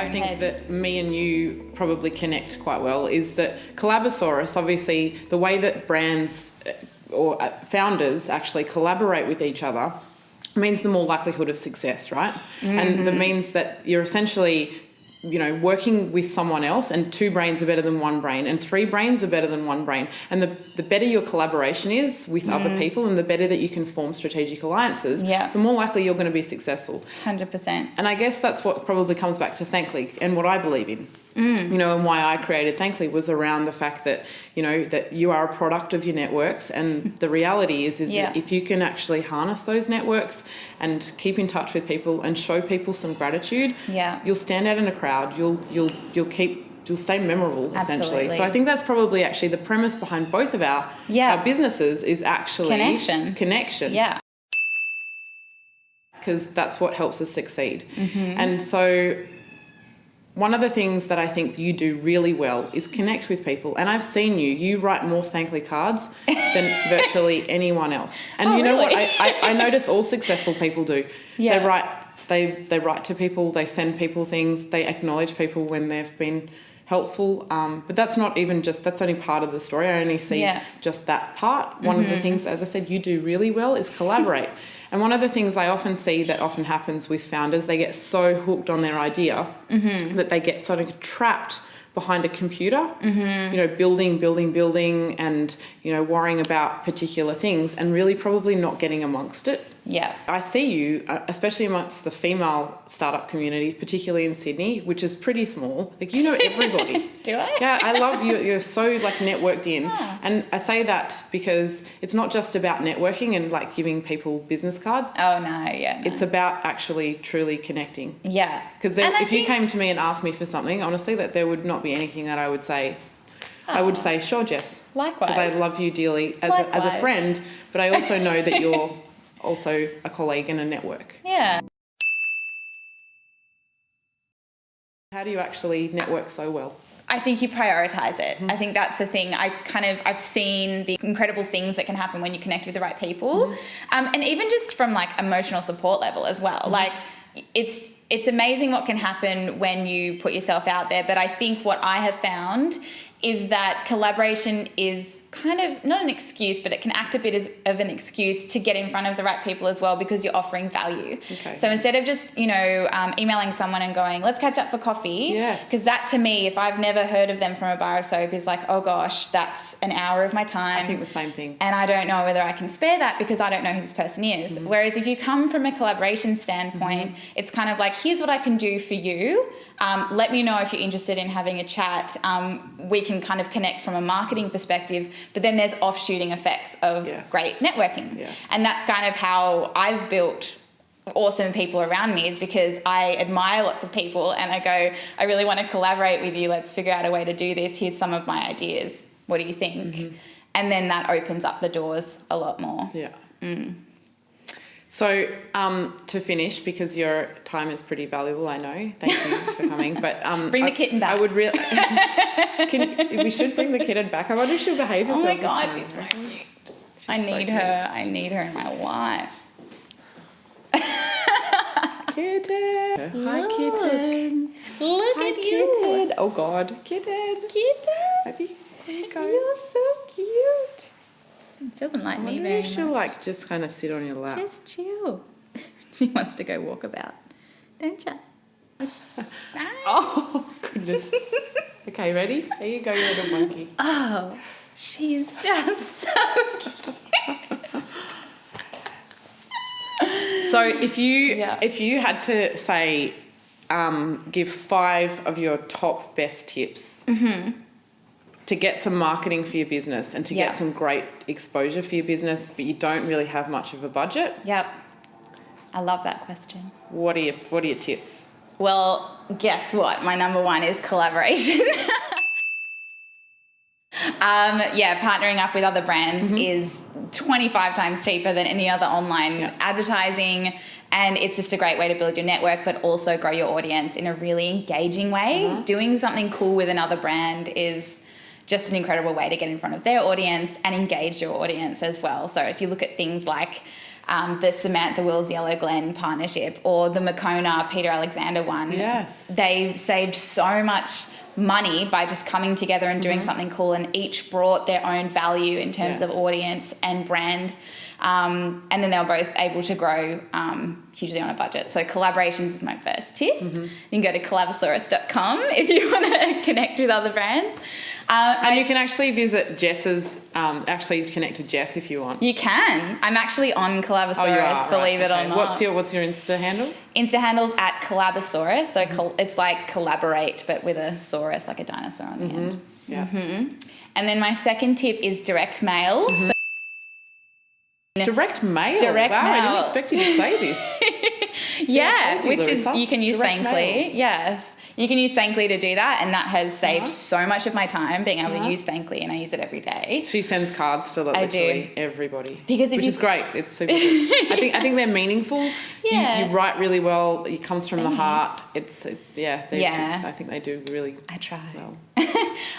I think that me and you probably connect quite well is that Collabosaurus, obviously, the way that brands or founders actually collaborate with each other means the more likelihood of success, right? And that means that you're essentially, working with someone else, and 2 brains are better than 1 brain, and 3 brains are better than 1 brain. And the better your collaboration is with other people, and the better that you can form strategic alliances, the more likely you're going to be successful. 100%. And I guess that's what probably comes back to Thankly and what I believe in. And why I created Thankly was around the fact that, that you are a product of your networks. And the reality is that if you can actually harness those networks and keep in touch with people and show people some gratitude, you'll stand out in a crowd. You'll stay memorable, essentially. So I think that's probably actually the premise behind both of our businesses is actually connection. Yeah. Because that's what helps us succeed. And so one of the things that I think you do really well is connect with people. And I've seen you write more Thankly cards than virtually anyone else. And you know what? I notice all successful people do. Yeah. They write to people, they send people things, they acknowledge people when they've been helpful. But that's not even that's only part of the story. I only see just that part. One of the things, as I said, you do really well is collaborate. And one of the things I often see that often happens with founders, they get so hooked on their idea that they get sort of trapped behind a computer, building and, worrying about particular things and really probably not getting amongst it. Yeah. I see you, especially amongst the female startup community, particularly in Sydney, which is pretty small. Like, everybody. Do I? Yeah, I love you. You're so networked in. Yeah. And I say that because it's not just about networking and giving people business cards. Oh, no, yeah. No. It's about actually truly connecting. Yeah. Because if you came to me and asked me for something, honestly, that there would not be anything that I would say. I would say, sure, Jess. Likewise. Because I love you dearly as a friend, but I also know that you're also a colleague and a network. Yeah. How do you actually network so well? I think you prioritize it. I think that's the thing. I've seen the incredible things that can happen when you connect with the right people. And even just from emotional support level as well. It's amazing what can happen when you put yourself out there. But I think what I have found is that collaboration is kind of not an excuse, but it can act a bit of an excuse to get in front of the right people as well, because you're offering value. Okay. So instead of just, emailing someone and going, let's catch up for coffee. Yes. Because that to me, if I've never heard of them from a bar of soap, is oh gosh, that's an hour of my time. I think the same thing. And I don't know whether I can spare that because I don't know who this person is. Whereas if you come from a collaboration standpoint, it's kind of here's what I can do for you. Let me know if you're interested in having a chat. We can kind of connect from a marketing perspective, but then there's offshooting effects of great networking. Yes. And that's kind of how I've built awesome people around me, is because I admire lots of people and I go, I really want to collaborate with you. Let's figure out a way to do this. Here's some of my ideas. What do you think? And then that opens up the doors a lot more. Yeah. So to finish, because your time is pretty valuable, I know. Thank you for coming. But bring the kitten back. I would really. We should bring the kitten back. I wonder if she'll behave herself. Oh my God, she's so cute. I need her. I need her in my life. Kitten. Hi, kitten. Look Hi, at kitten. you. Oh God, kitten. Kitten. You're so cute. She doesn't like me very much. She'll just kind of sit on your lap. Just chill. She wants to go walk about, don't you? Oh goodness. Okay, ready? There you go, your little monkey. Oh, she's just so cute. So if you had to say, give 5 of your top best tips. To get some marketing for your business and to get some great exposure for your business, but you don't really have much of a budget. Yep. I love that question. What are your tips? Well, guess what? My number 1 is collaboration. Partnering up with other brands is 25 times cheaper than any other online advertising. And it's just a great way to build your network, but also grow your audience in a really engaging way. Doing something cool with another brand is just an incredible way to get in front of their audience and engage your audience as well. So if you look at things like the Samantha Wills Yellow Glen partnership or the Makona Peter Alexander one. Yes. They saved so much money by just coming together and doing something cool, and each brought their own value in terms of audience and brand. And then they were both able to grow hugely on a budget. So collaborations is my first tip. You can go to collabosaurus.com if you want to connect with other brands. And you can actually visit Jess's, actually connect with Jess if you want. You can. I'm actually on Collabosaurus, believe it or not. What's your Insta handle? Insta handle's at Collabosaurus. So it's like collaborate, but with a saurus, like a dinosaur on the end. Yeah. And then my second tip is direct mail. So Direct mail? Direct wow, mail. I didn't expect you to say this. Yeah, which is, Larissa. you can use Direct Thankly. mail. Yes. You can use Thankly to do that, and that has saved so much of my time being able to use Thankly, and I use it every day. She sends cards to literally everybody. Because which is great. It's super good. I think they're meaningful. Yeah. You write really well. It comes from the heart. It's I think they do really I try. well.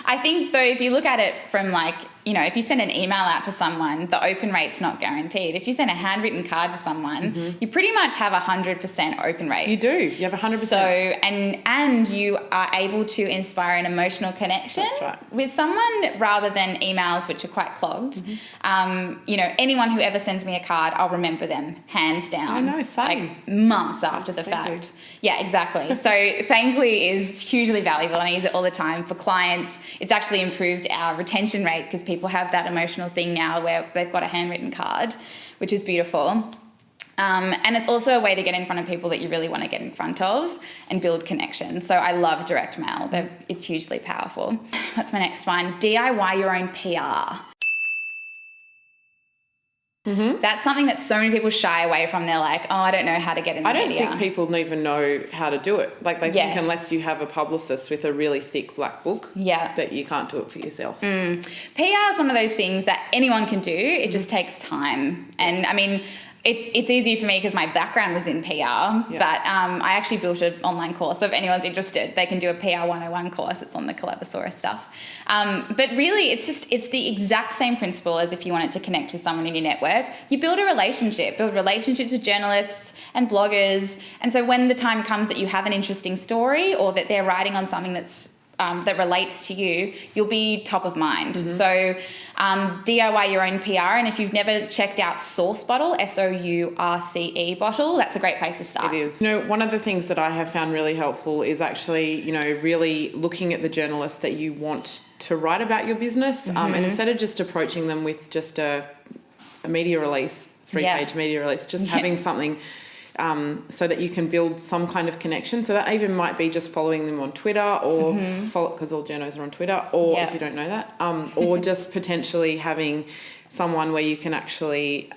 I think though, if you look at it from like, if you send an email out to someone, the open rate's not guaranteed. If you send a handwritten card to someone, you pretty much have 100% open rate. You do. You have 100%. So, and you are able to inspire an emotional connection with someone rather than emails, which are quite clogged. Anyone who ever sends me a card, I'll remember them hands down. I know, same. Like months after the fact. Yeah, exactly. So Thankly is hugely valuable, and I use it all the time for clients. It's actually improved our retention rate because people have that emotional thing now where they've got a handwritten card, which is beautiful. And it's also a way to get in front of people that you really want to get in front of and build connections. So I love direct mail. It's hugely powerful. What's my next one? DIY your own PR. That's something that so many people shy away from. They're like, oh, I don't know how to get in the media. I don't think people even know how to do it. Like they think unless you have a publicist with a really thick black book that you can't do it for yourself. PR is one of those things that anyone can do. It just takes time. And I mean, it's easy for me because my background was in PR, but I actually built an online course. So if anyone's interested, they can do a PR 101 course. It's on the Collabosaurus stuff. But really, it's the exact same principle as if you wanted to connect with someone in your network. You build relationships with journalists and bloggers. And so when the time comes that you have an interesting story or that they're writing on something that's that relates to you, you'll be top of mind. So DIY your own PR. And if you've never checked out Source Bottle, SOURCE Bottle, that's a great place to start. It is. One of the things that I have found really helpful is actually, really looking at the journalists that you want to write about your business. And instead of just approaching them with just a media release, 3-page media release, just having something so that you can build some kind of connection. So that even might be just following them on Twitter or follow, because all journos are on Twitter, or if you don't know that, or just potentially having someone where you can actually,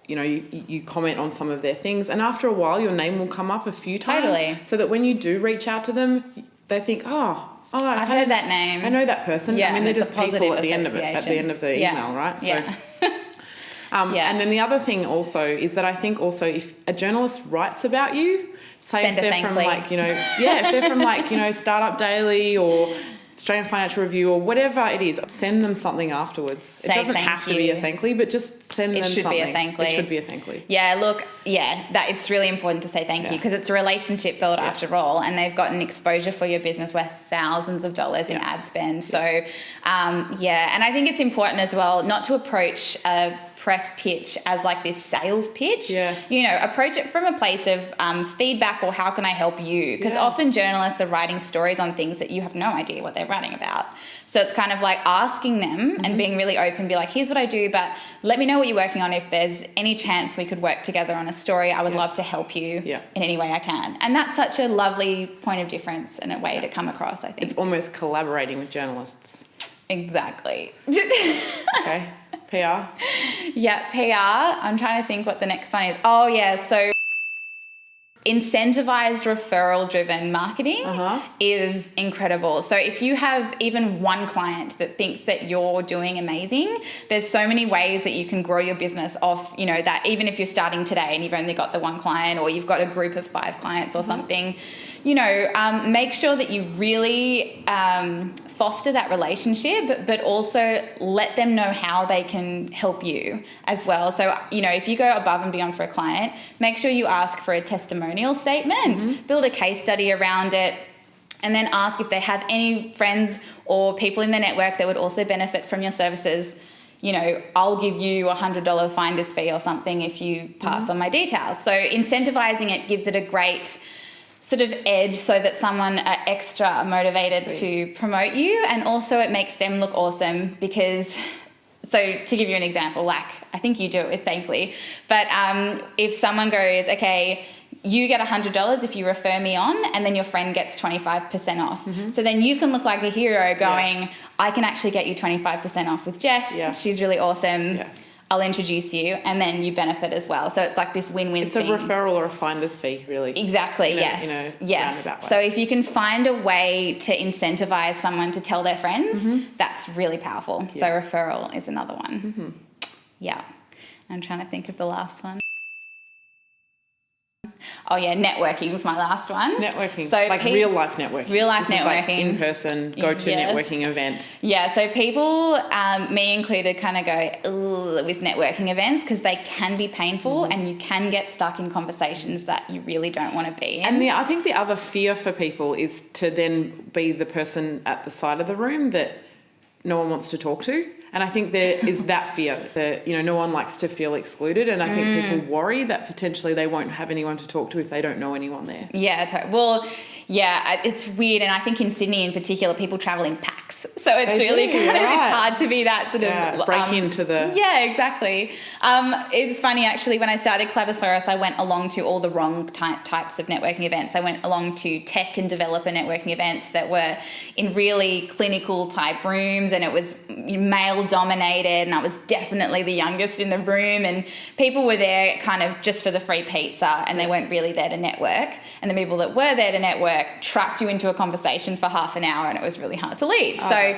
you comment on some of their things, and after a while your name will come up a few times, so that when you do reach out to them, they think, I've heard that name. I know that person. Yeah, I mean, they're just people at the end of it, at the end of the email, right? So, and then the other thing also is that I think also if a journalist writes about you, say if they're from if they're from Startup Daily or Australian Financial Review or whatever it is, send them something afterwards. It doesn't have to be a Thankly, but just send them something. It should be a Thankly. Yeah, look, it's really important to say thank you because it's a relationship build after all, and they've got an exposure for your business worth thousands of dollars in ad spend. So, and I think it's important as well not to approach a press pitch as like this sales pitch. Approach it from a place of feedback or how can I help you? Because often journalists are writing stories on things that you have no idea what they're writing about. So it's kind of like asking them and being really open, be like, here's what I do, but let me know what you're working on. If there's any chance we could work together on a story, I would love to help you in any way I can. And that's such a lovely point of difference and a way to come across, I think. It's almost collaborating with journalists. Exactly. Okay. PR? Yeah, PR. I'm trying to think what the next one is. Oh, yeah. So incentivized referral-driven marketing is incredible. So if you have even one client that thinks that you're doing amazing, there's so many ways that you can grow your business off, that even if you're starting today and you've only got the one client or you've got a group of 5 clients or something, make sure that you really foster that relationship, but also let them know how they can help you as well. So, if you go above and beyond for a client, make sure you ask for a testimonial statement, build a case study around it, and then ask if they have any friends or people in their network that would also benefit from your services. I'll give you $100 finder's fee or something if you pass on my details. So incentivizing it gives it a great sort of edge so that someone are extra motivated to promote you, and also it makes them look awesome because, so to give you an example, like I think you do it with Thankly, but if someone goes, okay, you get $100 if you refer me on, and then your friend gets 25% off. So then you can look like a hero going, I can actually get you 25% off with Jess. She's really awesome. I'll introduce you, and then you benefit as well. So it's like this win-win It's thing. a referral or a finder's fee, really. Exactly, yes. So if you can find a way to incentivize someone to tell their friends, that's really powerful. So referral is another one. Yeah. I'm trying to think of the last one. Oh yeah, networking was my last one. Networking, so like real life networking. Real life this networking. Is like in person, go to networking event. Yeah, so people, me included, kind of go with networking events because they can be painful and you can get stuck in conversations that you really don't want to be in. And I think the other fear for people is to then be the person at the side of the room that no one wants to talk to. And I think there is that fear that, no one likes to feel excluded. And I think people worry that potentially they won't have anyone to talk to if they don't know anyone there. Yeah, well, yeah, it's weird. And I think in Sydney in particular, people travel in packs. So it's it's hard to be that sort of... break into the... Yeah, exactly. It's funny, actually, when I started Collabosaurus, I went along to all the wrong types of networking events. I went along to tech and developer networking events that were in really clinical type rooms, and it was male dominated, and I was definitely the youngest in the room, and people were there kind of just for the free pizza, and they weren't really there to network. And the people that were there to network tracked you into a conversation for half an hour, and it was really hard to leave. So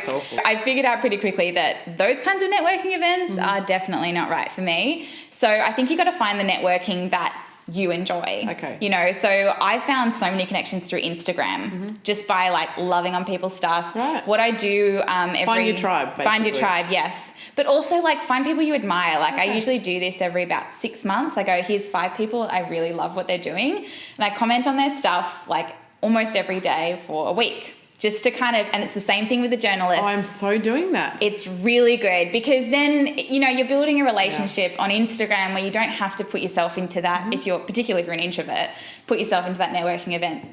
I figured out pretty quickly that those kinds of networking events are definitely not right for me. So I think you got to find the networking that you enjoy. Okay. So I found so many connections through Instagram just by like loving on people's stuff. Right. What I do find your tribe, basically. Find your tribe, yes. But also like find people you admire. Like I usually do this every about 6 months. I go, here's 5 people I really love what they're doing, and I comment on their stuff like almost every day for a week. Just to kind of, and it's the same thing with the journalists. Oh, I'm so doing that. It's really good because then, you're building a relationship on Instagram where you don't have to put yourself into that, particularly if you're an introvert, put yourself into that networking event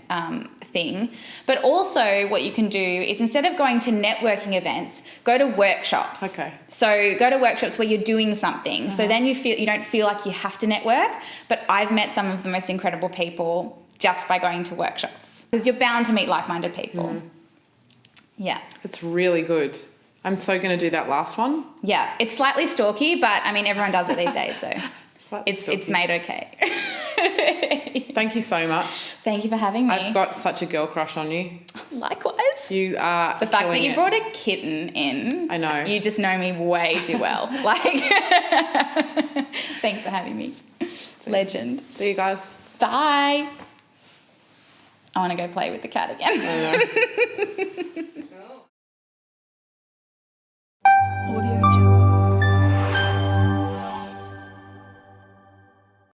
thing. But also what you can do is, instead of going to networking events, go to workshops. Okay. So go to workshops where you're doing something. So then you don't feel like you have to network, but I've met some of the most incredible people just by going to workshops because you're bound to meet like-minded people. Yeah. It's really good. I'm so going to do that last one. Yeah. It's slightly stalky, but I mean, everyone does it these days, so it's made okay. Thank you so much. Thank you for having me. I've got such a girl crush on you. Likewise. You are the fact that you brought a kitten in. I know. You just know me way too well. Thanks for having me. Legend. See you guys. Bye. I want to go play with the cat again. I know.